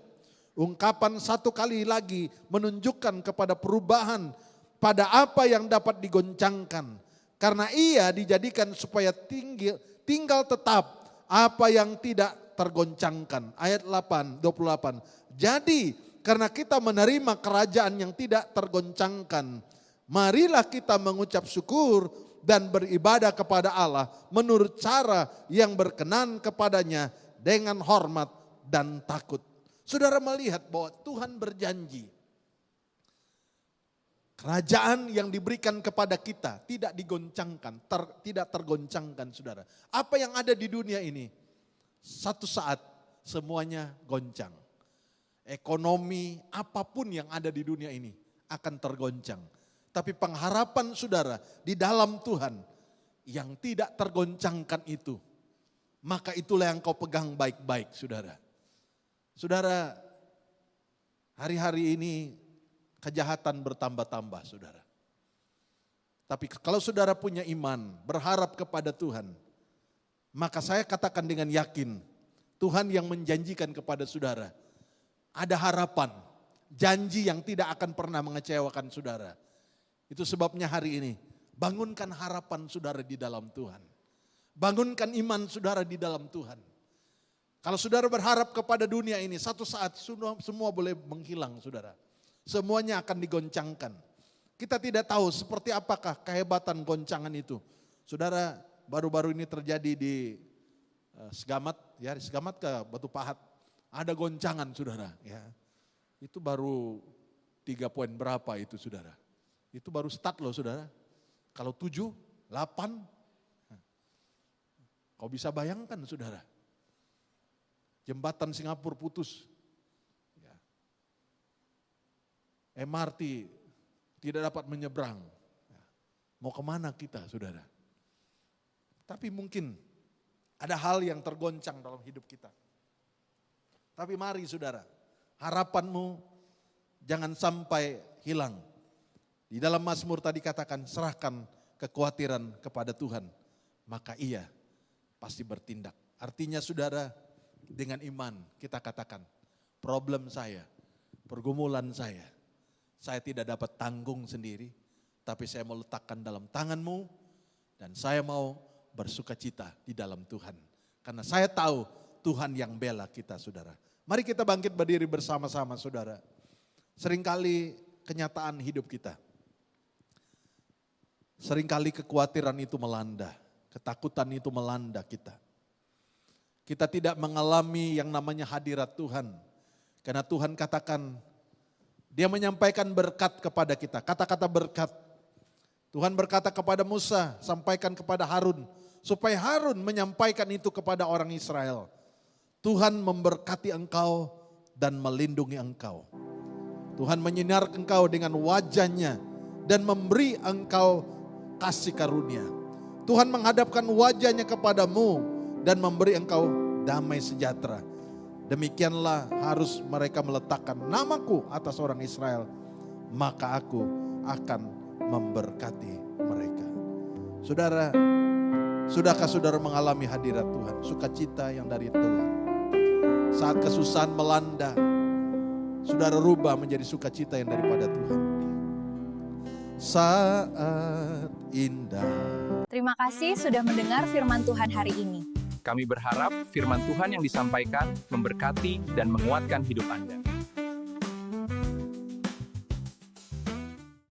Ungkapan satu kali lagi menunjukkan kepada perubahan pada apa yang dapat digoncangkan. Karena Ia dijadikan supaya tinggal tetap apa yang tidak tergoncangkan. Ayat 28. Jadi karena kita menerima kerajaan yang tidak tergoncangkan, marilah kita mengucap syukur dan beribadah kepada Allah menurut cara yang berkenan kepadanya dengan hormat dan takut. Saudara melihat bahwa Tuhan berjanji. Kerajaan yang diberikan kepada kita tidak digoncangkan, tidak tergoncangkan saudara. Apa yang ada di dunia ini, satu saat semuanya goncang. Ekonomi, apapun yang ada di dunia ini akan tergoncang. Tapi pengharapan saudara di dalam Tuhan yang tidak tergoncangkan itu, maka itulah yang kau pegang baik-baik saudara. Saudara, hari-hari ini kejahatan bertambah-tambah saudara. Tapi kalau saudara punya iman, berharap kepada Tuhan, maka saya katakan dengan yakin, Tuhan yang menjanjikan kepada saudara, ada harapan, janji yang tidak akan pernah mengecewakan saudara. Itu sebabnya hari ini, bangunkan harapan saudara di dalam Tuhan. Bangunkan iman saudara di dalam Tuhan. Kalau saudara berharap kepada dunia ini, satu saat semua boleh menghilang saudara. Semuanya akan digoncangkan. Kita tidak tahu seperti apakah kehebatan goncangan itu. Saudara, baru-baru ini terjadi di Segamat, ya di Segamat ke Batu Pahat. Ada goncangan saudara. Ya. Itu baru 3 poin berapa itu saudara. Itu baru start loh saudara. Kalau 7, 8, kau bisa bayangkan saudara. Jembatan Singapura putus. Ya. MRT tidak dapat menyeberang. Ya. Mau kemana kita saudara? Tapi mungkin ada hal yang tergoncang dalam hidup kita. Tapi mari saudara, harapanmu jangan sampai hilang. Di dalam Mazmur tadi katakan serahkan kekhawatiran kepada Tuhan. Maka Ia pasti bertindak. Artinya saudara, dengan iman kita katakan, problem saya, pergumulan saya tidak dapat tanggung sendiri, tapi saya mau letakkan dalam tangan-Mu dan saya mau bersukacita di dalam Tuhan. Karena saya tahu Tuhan yang bela kita saudara. Mari kita bangkit berdiri bersama-sama saudara. Seringkali kenyataan hidup kita, seringkali kekhawatiran itu melanda, ketakutan itu melanda kita. Kita tidak mengalami yang namanya hadirat Tuhan. Karena Tuhan katakan, Dia menyampaikan berkat kepada kita. Kata-kata berkat. Tuhan berkata kepada Musa, sampaikan kepada Harun. Supaya Harun menyampaikan itu kepada orang Israel. Tuhan memberkati engkau dan melindungi engkau. Tuhan menyinar engkau dengan wajahnya dan memberi engkau kasih karunia. Tuhan menghadapkan wajahnya kepadamu dan memberi engkau damai sejahtera. Demikianlah harus mereka meletakkan namaku atas orang Israel. maka aku akan memberkati mereka. Saudara, sudahkah saudara mengalami hadirat Tuhan, sukacita yang dari Tuhan? Saat kesusahan melanda, saudara rubah menjadi sukacita yang daripada Tuhan. Saat indah. Terima kasih sudah mendengar firman Tuhan hari ini. Kami berharap firman Tuhan yang disampaikan memberkati dan menguatkan hidup Anda.